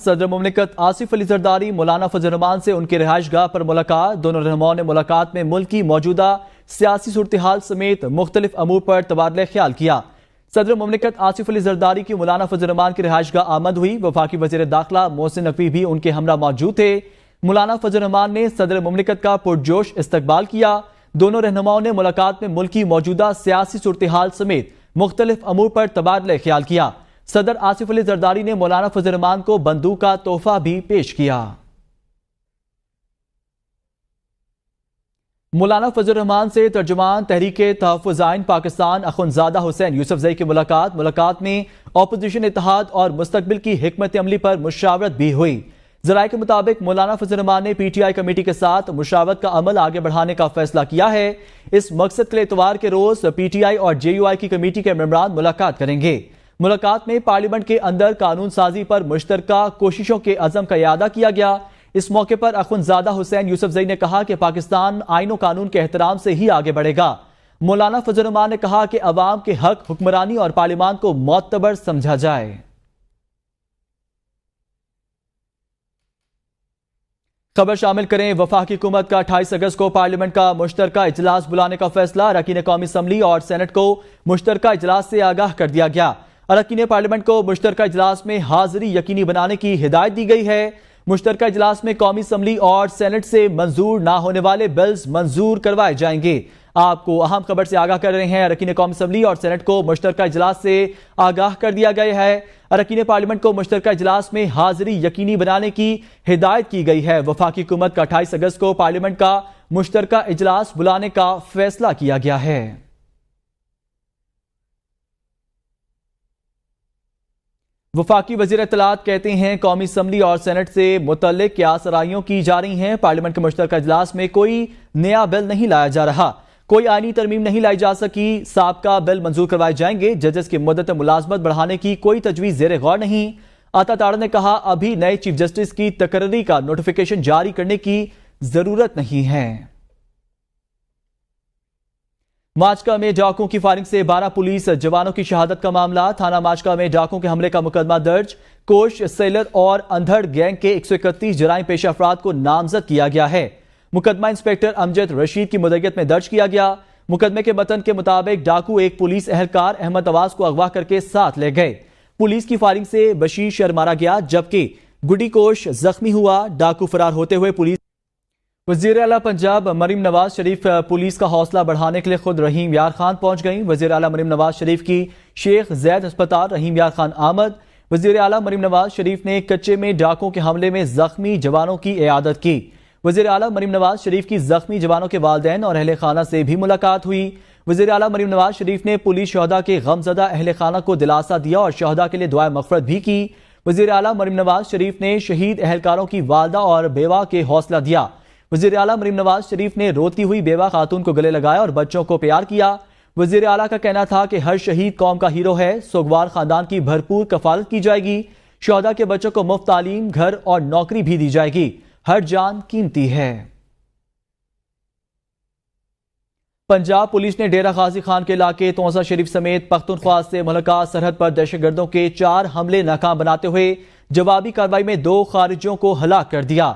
صدر مملکت آصف علی زرداری مولانا فضل الرحمان سے ان کی رہائش گاہ پر ملاقات۔ دونوں رہنماؤں نے ملاقات میں ملک کی موجودہ سیاسی صورتحال سمیت مختلف امور پر تبادلہ خیال کیا۔ صدر مملکت آصف علی زرداری کی مولانا فضل الرحمان کی رہائش گاہ آمد ہوئی۔ وفاقی وزیر داخلہ محسن نقوی بھی ان کے ہمراہ موجود تھے۔ مولانا فضل الرحمان نے صدر مملکت کا پرجوش استقبال کیا۔ دونوں رہنماؤں نے ملاقات میں ملکی موجودہ سیاسی صورتحال سمیت مختلف امور پر تبادلہ خیال کیا۔ صدر آصف علی زرداری نے مولانا فضل الرحمان کو بندوق کا تحفہ بھی پیش کیا۔ مولانا فضل الرحمان سے ترجمان تحریک تحفظ آئین پاکستان اخندزادہ حسین یوسفزئی کی ملاقات میں اپوزیشن اتحاد اور مستقبل کی حکمت عملی پر مشاورت بھی ہوئی۔ ذرائع کے مطابق مولانا فضل الرحمان نے پی ٹی آئی کمیٹی کے ساتھ مشاورت کا عمل آگے بڑھانے کا فیصلہ کیا ہے۔ اس مقصد کے لیے اتوار کے روز پی ٹی آئی اور جے یو آئی کی کمیٹی کے ممبران ملاقات کریں گے۔ ملاقات میں پارلیمنٹ کے اندر قانون سازی پر مشترکہ کوششوں کے عزم کا اعادہ کیا گیا۔ اس موقع پر اخندزادہ حسین یوسفزئی نے کہا کہ پاکستان آئین و قانون کے احترام سے ہی آگے بڑھے گا۔ مولانا فضل الرحمان نے کہا کہ عوام کے حق حکمرانی اور پارلیمان کو معتبر سمجھا جائے۔ خبر شامل کریں، وفاقی حکومت کا 28 اگست کو پارلیمنٹ کا مشترکہ اجلاس بلانے کا فیصلہ۔ اراکین قومی اسمبلی اور سینٹ کو مشترکہ اجلاس سے آگاہ کر دیا گیا۔ اراکین پارلیمنٹ کو مشترکہ اجلاس میں حاضری یقینی بنانے کی ہدایت دی گئی ہے۔ مشترکہ اجلاس میں قومی اسمبلی اور سینٹ سے منظور نہ ہونے والے بلز منظور کروائے جائیں گے۔ آپ کو اہم خبر سے آگاہ کر رہے ہیں، اراکین قومی اسمبلی اور سینٹ کو مشترکہ اجلاس سے آگاہ کر دیا گیا ہے۔ اراکین پارلیمنٹ کو مشترکہ اجلاس میں حاضری یقینی بنانے کی ہدایت کی گئی ہے۔ وفاقی حکومت کا 28 اگست کو پارلیمنٹ کا مشترکہ اجلاس بلانے کا فیصلہ کیا گیا ہے۔ وفاقی وزیر اطلاعات کہتے ہیں قومی اسمبلی اور سینٹ سے متعلق کیا سرائیوں کی جا رہی ہیں۔ پارلیمنٹ کے مشترکہ اجلاس میں کوئی نیا بل نہیں لایا جا رہا، کوئی آئینی ترمیم نہیں لائی جا سکی۔ سابقہ بل منظور کروائے جائیں گے۔ ججز کی مدت ملازمت بڑھانے کی کوئی تجویز زیر غور نہیں۔ عطا تاڑا نے کہا ابھی نئے چیف جسٹس کی تقرری کا نوٹیفیکیشن جاری کرنے کی ضرورت نہیں ہے۔ ماچکا میں ڈاکوؤں کی فائرنگ سے 12 پولیس جوانوں کی شہادت کا معاملہ۔ تھانہ ماچکا میں ڈاکوؤں کے حملے کا مقدمہ درج۔ کوش، سیلر اور اندھڑ گینگ کے 131 جرائم پیشہ افراد کو نامزد کیا گیا ہے۔ مقدمہ انسپیکٹر امجد رشید کی مدیریت میں درج کیا گیا۔ مقدمے کے متن کے مطابق ڈاکو ایک پولیس اہلکار احمد نواز کو اغوا کر کے ساتھ لے گئے۔ پولیس کی فائرنگ سے بشیر شر مارا گیا جبکہ گڈی کوش زخمی ہوا۔ ڈاکو فرار ہوتے ہوئے پولیس وزیر اعلیٰ پنجاب مریم نواز شریف پولیس کا حوصلہ بڑھانے کے لیے خود رحیم یار خان پہنچ گئیں۔ وزیر اعلیٰ مریم نواز شریف کی شیخ زید ہسپتال رحیم یار خان آمد۔ وزیر اعلیٰ مریم نواز شریف نے کچے میں ڈاکوؤں کے حملے میں زخمی جوانوں کی عیادت کی۔ وزیر اعلیٰ مریم نواز شریف کی زخمی جوانوں کے والدین اور اہل خانہ سے بھی ملاقات ہوئی۔ وزیر اعلیٰ مریم نواز شریف نے پولیس شہداء کے غمزدہ اہل خانہ کو دلاسا دیا اور شہداء کے لیے دعائے مغفرت بھی کی۔ وزیر اعلیٰ مریم نواز شریف نے شہید اہلکاروں کی والدہ اور بیوہ کے حوصلہ دیا۔ وزیر اعلیٰ مریم نواز شریف نے روتی ہوئی بیوہ خاتون کو گلے لگایا اور بچوں کو پیار کیا۔ وزیر اعلیٰ کا کہنا تھا کہ ہر شہید قوم کا ہیرو ہے، سوگوار خاندان کی بھرپور کفالت کی جائے گی۔ شہداء کے بچوں کو مفت تعلیم، گھر اور نوکری بھی دی جائے گی۔ ہر جان قیمتی ہے۔ پنجاب پولیس نے ڈیرہ غازی خان کے علاقے توسا شریف سمیت پختونخوا سے ملکہ سرحد پر دہشت گردوں کے 4 حملے ناکام بناتے ہوئے جوابی کارروائی میں 2 خارجیوں کو ہلاک کر دیا۔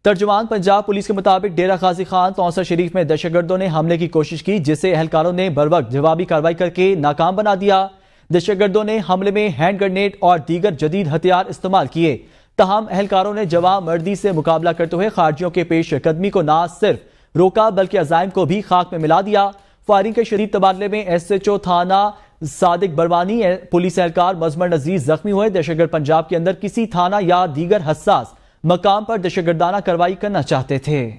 ترجمان پنجاب پولیس کے مطابق ڈیرہ غازی خان توسا شریف میں دہشت گردوں نے حملے کی کوشش کی جسے اہلکاروں نے بروقت جوابی کارروائی کر کے ناکام بنا دیا۔ دہشت گردوں نے حملے میں ہینڈ گرنیڈ اور دیگر جدید ہتھیار استعمال کیے، تاہم اہلکاروں نے جواں مردی سے مقابلہ کرتے ہوئے خارجیوں کے پیش قدمی کو نہ صرف روکا بلکہ عزائم کو بھی خاک میں ملا دیا۔ فائرنگ کے شدید تبادلے میں ایس ایچ او تھانہ صادق بروانی پولیس اہلکار مزمر نذیر زخمی ہوئے۔ دہشت گرد پنجاب کے اندر کسی تھانہ یا دیگر حساس مقام پر دہشت گردانہ کارروائی کرنا چاہتے تھے۔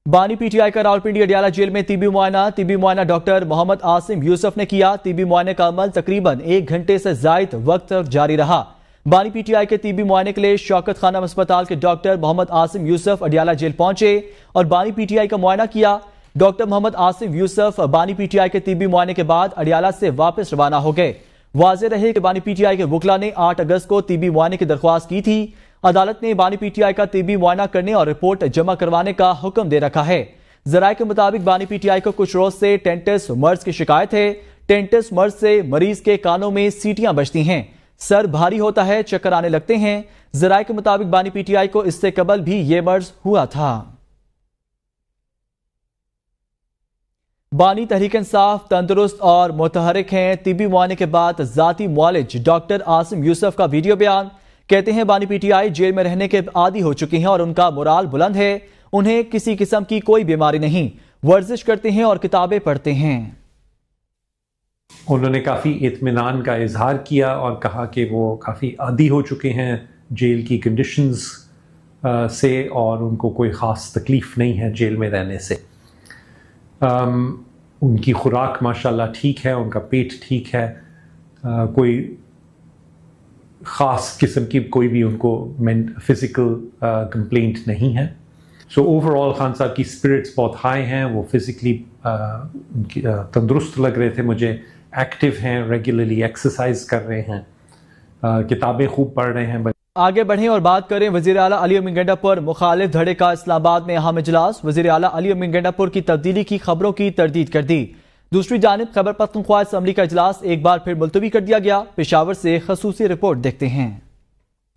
بانی پی ٹی آئی کا راولپنڈی اڈیالہ جیل میں طبی معائنہ ڈاکٹر محمد عاصم یوسف نے کیا۔ طبی معائنے کا عمل تقریباً 1 گھنٹے سے زائد وقت تک جاری رہا۔ بانی پی ٹی آئی کے طبی معائنے کے لیے شوکت خانم اسپتال کے ڈاکٹر محمد عاصم یوسف اڈیالہ جیل پہنچے اور بانی پی ٹی آئی کا معائنہ کیا۔ ڈاکٹر محمد عاصم یوسف بانی پی ٹی آئی کے طبی معائنے کے بعد اڈیالہ سے واپس روانہ ہو گئے۔ واضح رہے کہ بانی پی ٹی آئی کے وکلاء نے 8 اگست کو طبی معائنے کی درخواست کی تھی۔ عدالت نے بانی پی ٹی آئی کا طبی معائنہ کرنے اور رپورٹ جمع کروانے کا حکم دے رکھا ہے۔ ذرائع کے مطابق بانی پی ٹی آئی کو کچھ روز سے ٹینٹس مرض کی شکایت ہے۔ ٹینٹس مرض سے مریض کے کانوں میں سیٹیاں بجتی ہیں، سر بھاری ہوتا ہے، چکر آنے لگتے ہیں۔ ذرائع کے مطابق بانی پی ٹی آئی کو اس سے قبل بھی یہ مرض ہوا تھا۔ بانی تحریک انصاف تندرست اور متحرک ہیں۔ طبی معائنے کے بعد ذاتی معالج ڈاکٹر عاصم یوسف کا ویڈیو بیان۔ کہتے ہیں بانی پی ٹی آئی جیل میں رہنے کے عادی ہو چکی ہیں اور ان کا مورال بلند ہے، انہیں کسی قسم کی کوئی بیماری نہیں، ورزش کرتے ہیں اور کتابیں پڑھتے ہیں۔ انہوں نے کافی اطمینان کا اظہار کیا اور کہا کہ وہ کافی عادی ہو چکے ہیں جیل کی کنڈیشنز سے اور ان کو کوئی خاص تکلیف نہیں ہے جیل میں رہنے سے۔ ان کی خوراک ماشاءاللہ ٹھیک ہے، ان کا پیٹ ٹھیک ہے، کوئی خاص قسم کی کوئی بھی ان کو فزیکل کمپلینٹ نہیں ہے۔ سو اوور آل خان صاحب کی اسپرٹس بہت ہائی ہیں، وہ فزیکلی تندرست لگ رہے تھے مجھے، ایکٹیو ہیں، ریگولرلی ایکسرسائز کر رہے ہیں، کتابیں خوب پڑھ رہے ہیں۔ آگے بڑھیں اور بات کریں وزیر اعلیٰ علی امین گنڈا پور مخالف دھڑے کا اسلام آباد میں اہم اجلاس۔ وزیر اعلیٰ علی امین گنڈا پور کی تبدیلی کی خبروں کی تردید کر دی۔ دوسری جانب خیبر پختونخوا اسمبلی کا اجلاس ایک بار پھر ملتوی کر دیا گیا۔ پشاور سے خصوصی رپورٹ دیکھتے ہیں۔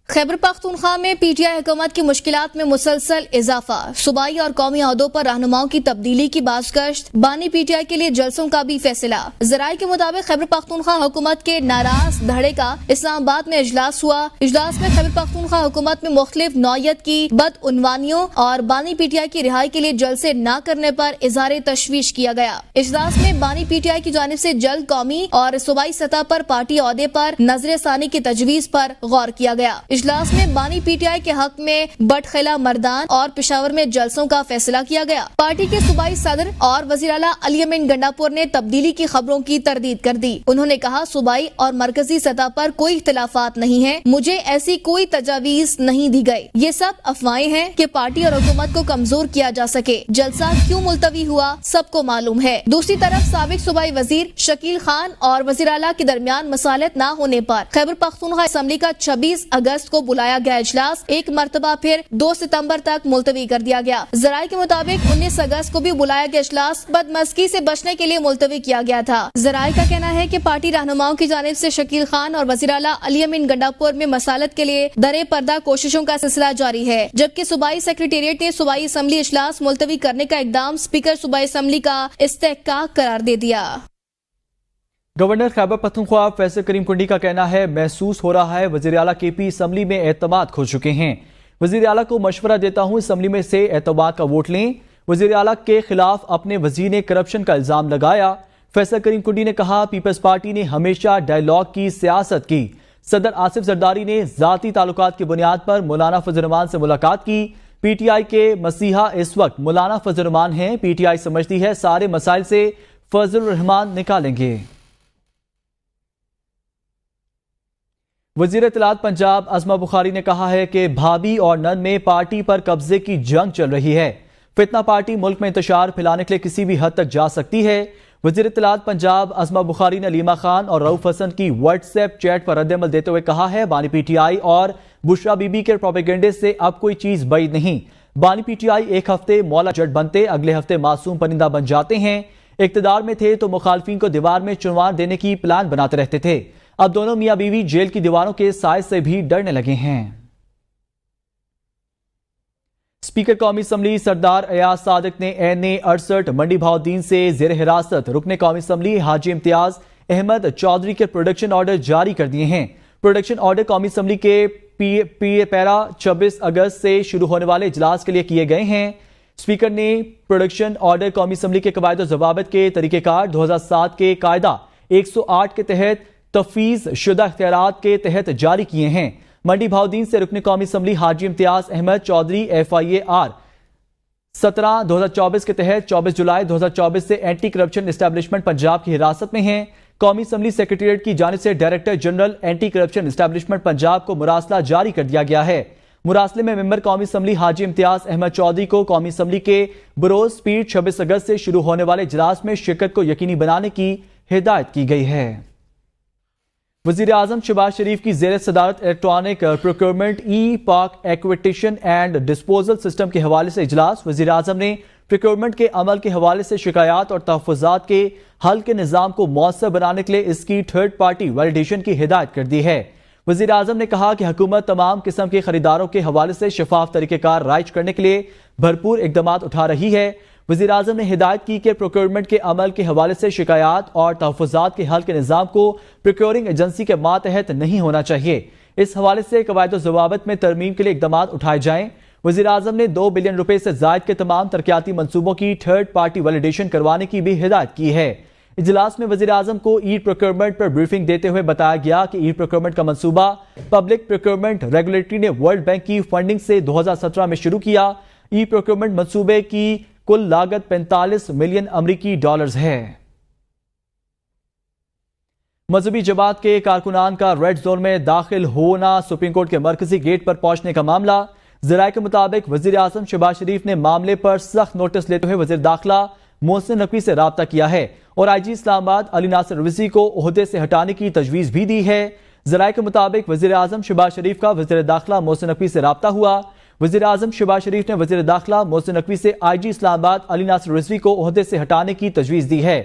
خیبر پختونخوا میں پی ٹی آئی حکومت کی مشکلات میں مسلسل اضافہ، صوبائی اور قومی عہدوں پر رہنماؤں کی تبدیلی کی بازگشت، بانی پی ٹی آئی کے لیے جلسوں کا بھی فیصلہ۔ ذرائع کے مطابق خیبر پختونخوا حکومت کے ناراض دھڑے کا اسلام آباد میں اجلاس ہوا۔ اجلاس میں خیبر پختونخوا حکومت میں مختلف نوعیت کی بدعنوانیوں اور بانی پی ٹی آئی کی رہائی کے لیے جلسے نہ کرنے پر اظہار تشویش کیا گیا۔ اجلاس میں بانی پی ٹی آئی کی جانب سے جلد قومی اور صوبائی سطح پر پارٹی عہدے پر نظر ثانی کی تجویز پر غور کیا گیا۔ اجلاس میں بانی پی ٹی آئی کے حق میں بٹخلا مردان اور پشاور میں جلسوں کا فیصلہ کیا گیا۔ پارٹی کے صوبائی صدر اور وزیر اعلیٰ علی امین گنڈا پور نے تبدیلی کی خبروں کی تردید کر دی۔ انہوں نے کہا صوبائی اور مرکزی سطح پر کوئی اختلافات نہیں ہیں، مجھے ایسی کوئی تجاویز نہیں دی گئی، یہ سب افواہیں ہیں کہ پارٹی اور حکومت کو کمزور کیا جا سکے۔ جلسہ کیوں ملتوی ہوا سب کو معلوم ہے۔ دوسری طرف سابق صوبائی وزیر شکیل خان اور وزیر اعلیٰ کے درمیان مصالحت نہ ہونے پر خیبر پختونخوا اسمبلی کا 26 اگست کو بلایا گیا اجلاس ایک مرتبہ پھر 2 ستمبر تک ملتوی کر دیا گیا۔ ذرائع کے مطابق 19 اگست کو بھی بلایا گیا اجلاس بدمزگی سے بچنے کے لیے ملتوی کیا گیا تھا۔ ذرائع کا کہنا ہے کہ پارٹی رہنماؤں کی جانب سے شکیل خان اور وزیر اعلیٰ علی امین گنڈا پور میں مصالحت کے لیے درے پردہ کوششوں کا سلسلہ جاری ہے، جبکہ صوبائی سیکریٹریٹ نے صوبائی اسمبلی اجلاس ملتوی کرنے کا اقدام اسپیکر صوبائی اسمبلی کا استحقاق قرار دے دیا۔ گورنر خیبر پختونخوا فیصل کریم کنڈی کا کہنا ہے محسوس ہو رہا ہے وزیر اعلیٰ کے پی اسمبلی میں اعتماد کھو چکے ہیں، وزیر اعلیٰ کو مشورہ دیتا ہوں اسمبلی میں سے اعتماد کا ووٹ لیں۔ وزیر اعلیٰ کے خلاف اپنے وزیر نے کرپشن کا الزام لگایا۔ فیصل کریم کنڈی نے کہا پیپلز پارٹی نے ہمیشہ ڈائیلاگ کی سیاست کی، صدر آصف زرداری نے ذاتی تعلقات کی بنیاد پر مولانا فضل الرحمان سے ملاقات کی۔ پی ٹی آئی کے مسیحا اس وقت مولانا فضل الرحمان ہیں، پی ٹی آئی سمجھتی ہے سارے مسائل سے فضل الرحمان نکالیں گے۔ وزیر اطلاعات پنجاب عظمہ بخاری نے کہا ہے کہ بھابی اور نن میں پارٹی پر قبضے کی جنگ چل رہی ہے، فتنہ پارٹی ملک میں انتشار پھیلانے کے لیے کسی بھی حد تک جا سکتی ہے۔ وزیر اطلاعات پنجاب عظمہ بخاری نے علیمہ خان اور رؤوف حسن کی واٹس ایپ چیٹ پر رد عمل دیتے ہوئے کہا ہے بانی پی ٹی آئی اور بشرا بی بی کے پروپیگنڈے سے اب کوئی چیز بعید نہیں۔ بانی پی ٹی آئی ایک ہفتے مولا جٹ بنتے، اگلے ہفتے معصوم پرندہ بن جاتے ہیں۔ اقتدار میں تھے تو مخالفین کو دیوار میں چنوار دینے کی پلان بناتے رہتے تھے، اب دونوں میاں بیوی جیل کی دیواروں کے سائے سے بھی ڈرنے لگے ہیں۔ اسپیکر قومی اسمبلی سردار ایاز صادق نے این.اے. 68 منڈی بہاؤالدین سے زیر حراست رکن قومی اسمبلی حاجی امتیاز احمد چودھری کے پروڈکشن آرڈر جاری کر دیے ہیں۔ پروڈکشن آرڈر قومی اسمبلی کے پیرا 26 اگست سے شروع ہونے والے اجلاس کے لیے کیے گئے ہیں۔ اسپیکر نے پروڈکشن آرڈر قومی اسمبلی کے قواعد و ضوابط کے طریقہ کار 2007 کے قاعدہ 108 کے تحت تفویض شدہ اختیارات کے تحت جاری کیے ہیں۔ منڈی بہاؤالدین سے رکن قومی اسمبلی حاجی امتیاز احمد چودھری FIAR 17/2024 کے تحت 24 جولائی 2024 سے اینٹی کرپشن اسٹیبلشمنٹ پنجاب کی حراست میں ہیں۔ قومی اسمبلی سیکریٹریٹ کی جانب سے director general anti corruption establishment Punjab کو مراسلہ جاری کر دیا گیا ہے۔ مراسلے میں ممبر قومی اسمبلی حاجی امتیاز احمد چودھری کو قومی اسمبلی کے بروز پیر 26 اگست سے شروع ہونے والے اجلاس میں شرکت کو یقینی بنانے کی ہدایت کی گئی ہے۔ وزیر اعظم شہباز شریف کی زیر صدارت الیکٹرانک پروکیورمنٹ پاک ایکویٹیشن اینڈ ڈسپوزل سسٹم کے حوالے سے اجلاس۔ وزیر اعظم نے پروکیورمنٹ کے عمل کے حوالے سے شکایات اور تحفظات کے حل کے نظام کو مؤثر بنانے کے لیے اس کی تھرڈ پارٹی ویلیڈیشن کی ہدایت کر دی ہے۔ وزیر اعظم نے کہا کہ حکومت تمام قسم کے خریداروں کے حوالے سے شفاف طریقہ کار رائج کرنے کے لیے بھرپور اقدامات اٹھا رہی ہے۔ وزیر اعظم نے ہدایت کی کہ پروکیورمنٹ کے عمل کے حوالے سے شکایات اور تحفظات کے حل کے نظام کو پروکیورنگ ایجنسی کے ماتحت نہیں ہونا چاہیے۔ اس حوالے سے قواعد و ضوابط میں ترمیم کے لیے اقدامات اٹھائے جائیں۔ وزیر اعظم نے 2 بلین روپے سے زائد کے تمام ترقیاتی منصوبوں کی تھرڈ پارٹی ویلیڈیشن کروانے کی بھی ہدایت کی ہے۔ اجلاس میں وزیر اعظم کو ای پروکیورمنٹ پر بریفنگ دیتے ہوئے بتایا گیا کہ ای پروکیورمنٹ کا منصوبہ پبلک پروکیورمنٹ ریگولیٹری نے ورلڈ بینک کی فنڈنگ سے 2017 میں شروع کیا۔ ای پروکیورمنٹ منصوبے کی کل لاگت 45 ملین امریکی ڈالرز ہے۔ مذہبی جماعت کے کارکنان کا ریڈ زون میں داخل ہونا سپریم کورٹ کے مرکزی گیٹ پر پہنچنے کا معاملہ، ذرائع کے مطابق وزیر اعظم شہباز شریف نے معاملے پر سخت نوٹس لیتے ہوئے وزیر داخلہ محسن نقوی سے رابطہ کیا ہے اور آئی جی اسلام آباد علی ناصر رضوی کو عہدے سے ہٹانے کی تجویز بھی دی ہے۔ ذرائع کے مطابق وزیر اعظم شہباز شریف کا وزیر داخلہ محسن نقوی سے رابطہ ہوا۔ وزیر اعظم شہباز شریف نے وزیر داخلہ محسن نقوی سے آئی جی اسلام آباد علی ناصر رضوی کو عہدے سے ہٹانے کی تجویز دی ہے۔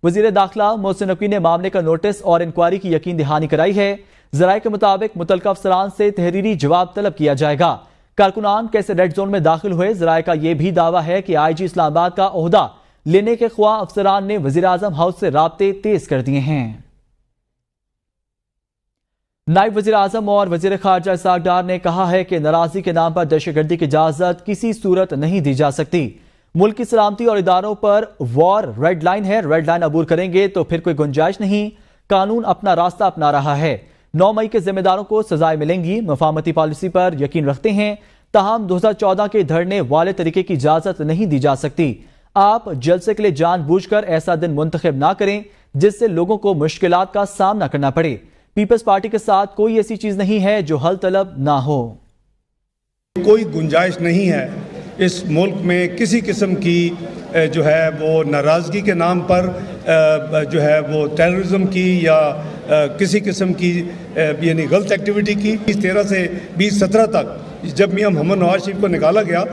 وزیر داخلہ محسن نقوی نے معاملے کا نوٹس اور انکوائری کی یقین دہانی کرائی ہے۔ ذرائع کے مطابق متعلقہ افسران سے تحریری جواب طلب کیا جائے گا۔ کارکنان کیسے ریڈ زون میں داخل ہوئے؟ ذرائع کا یہ بھی دعویٰ ہے کہ آئی جی اسلام آباد کا عہدہ لینے کے خواہاں افسران نے وزیر اعظم ہاؤس سے رابطے تیز کر دیے ہیں۔ نائب وزیر اعظم اور وزیر خارجہ اسحاق ڈار نے کہا ہے کہ ناراضی کے نام پر دہشت گردی کی اجازت کسی صورت نہیں دی جا سکتی۔ ملک کی سلامتی اور اداروں پر وار ریڈ لائن ہے، ریڈ لائن عبور کریں گے تو پھر کوئی گنجائش نہیں۔ قانون اپنا راستہ اپنا رہا ہے۔ 9 مئی کے ذمہ داروں کو سزائیں ملیں گی۔ مفاہمتی پالیسی پر یقین رکھتے ہیں، تاہم 2014 کے دھرنے والے طریقے کی اجازت نہیں دی جا سکتی۔ آپ جلسے کے لیے جان بوجھ کر ایسا دن منتخب نہ کریں جس سے لوگوں کو مشکلات کا سامنا کرنا پڑے۔ پیپلز پارٹی کے ساتھ کوئی ایسی چیز نہیں ہے جو حل طلب نہ ہو۔ کوئی گنجائش نہیں ہے اس ملک میں کسی قسم کی جو ہے وہ ناراضگی کے نام پر جو ہے وہ ٹیررزم کی یا کسی قسم کی یعنی غلط ایکٹیویٹی کی۔ 13 سے 2017 تک جب میاں محمد نواز شریف کو نکالا گیا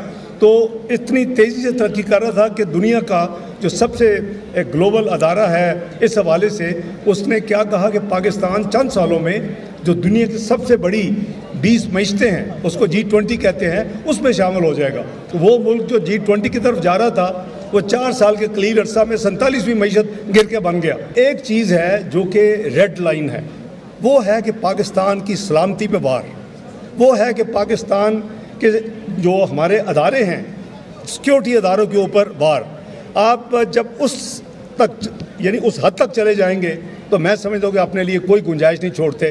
تو اتنی تیزی سے ترقی کر رہا تھا کہ دنیا کا جو سب سے گلوبل ادارہ ہے اس حوالے سے اس نے کیا کہا کہ پاکستان چند سالوں میں جو دنیا کی سب سے بڑی 20 معیشتیں ہیں اس کو G20 کہتے ہیں اس میں شامل ہو جائے گا۔ وہ ملک جو G20 کی طرف جا رہا تھا وہ 4 سال کے قلیل عرصہ میں 47ویں معیشت گر کے بن گیا۔ ایک چیز ہے جو کہ ریڈ لائن ہے، وہ ہے کہ پاکستان کی سلامتی پہ وار، وہ ہے کہ پاکستان کے جو ہمارے ادارے ہیں سیکیورٹی اداروں کے اوپر وار۔ آپ جب اس تک یعنی اس حد تک چلے جائیں گے تو میں سمجھتا ہوں کہ اپنے لیے کوئی گنجائش نہیں چھوڑتے۔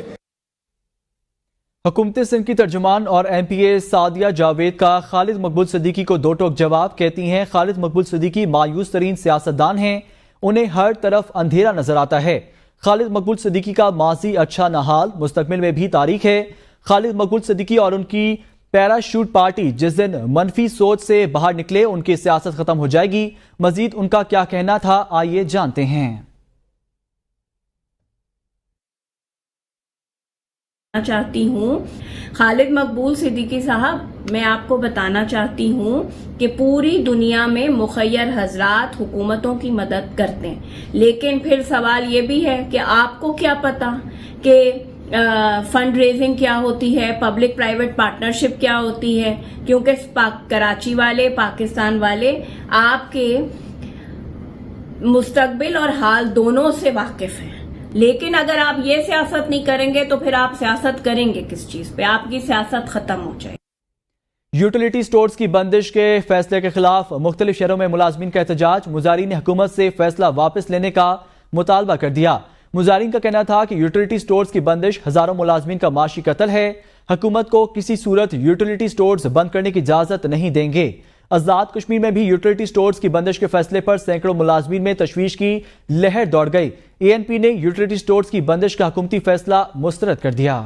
حکومت سندھ کی ترجمان اور ایم پی اے سعدیہ جاوید کا خالد مقبول صدیقی کو 2 ٹوک جواب۔ کہتی ہیں خالد مقبول صدیقی مایوس ترین سیاستدان ہیں، انہیں ہر طرف اندھیرا نظر آتا ہے۔ خالد مقبول صدیقی کا ماضی اچھا نہ حال، مستقبل میں بھی تاریخ ہے۔ خالد مقبول صدیقی اور ان کی پیراشوٹ پارٹی جس دن منفی سوچ سے باہر نکلے ان کی سیاست ختم ہو جائے گی۔ مزید ان کا کیا کہنا تھا، آئیے جانتے ہیں۔ چاہتی ہوں خالد مقبول صدیقی صاحب، میں آپ کو بتانا چاہتی ہوں کہ پوری دنیا میں مخیر حضرات حکومتوں کی مدد کرتے ہیں، لیکن پھر سوال یہ بھی ہے کہ آپ کو کیا پتا کہ فنڈ ریزنگ کیا ہوتی ہے، پبلک پرائیویٹ پارٹنرشپ کیا ہوتی ہے، کیونکہ کراچی والے پاکستان والے آپ کے مستقبل اور حال دونوں سے واقف ہیں۔ لیکن اگر آپ یہ سیاست نہیں کریں گے تو پھر آپ سیاست کریں گے کس چیز پہ؟ آپ کی سیاست ختم ہو جائے۔ یوٹیلیٹی سٹورز کی بندش کے فیصلے کے خلاف مختلف شہروں میں ملازمین کا احتجاج، مظاہرین نے حکومت سے فیصلہ واپس لینے کا مطالبہ کر دیا۔ مظاہرین کا کہنا تھا کہ یوٹیلیٹی سٹورز کی بندش ہزاروں ملازمین کا معاشی قتل ہے، حکومت کو کسی صورت یوٹیلیٹی سٹورز بند کرنے کی اجازت نہیں دیں گے۔ آزاد کشمیر میں بھی یوٹیلیٹی سٹورز کی بندش کے فیصلے پر سینکڑوں ملازمین میں تشویش کی لہر دوڑ گئی۔ اے این پی نے یوٹیلیٹی سٹورز کی بندش کا حکومتی فیصلہ مسترد کر دیا۔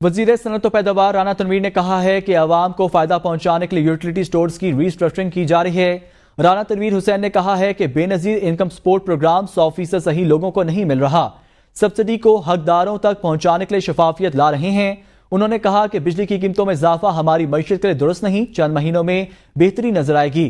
وزیر صنعت و پیداوار رانا تنویر نے کہا ہے کہ عوام کو فائدہ پہنچانے کے لیے یوٹیلیٹی سٹورز کی ری اسٹرکچرنگ کی جا رہی ہے۔ رانا تنویر حسین نے کہا ہے کہ بے نظیر انکم سپورٹ پروگرام 100% صحیح لوگوں کو نہیں مل رہا، سبسڈی کو حقداروں تک پہنچانے کے لیے شفافیت لا رہے ہیں۔ انہوں نے کہا کہ بجلی کی قیمتوں میں اضافہ ہماری معیشت کے لیے درست نہیں، چند مہینوں میں بہتری نظر آئے گی۔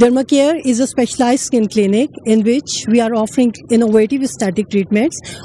Derma Care is a specialized skin clinic in which we are offering innovative aesthetic treatments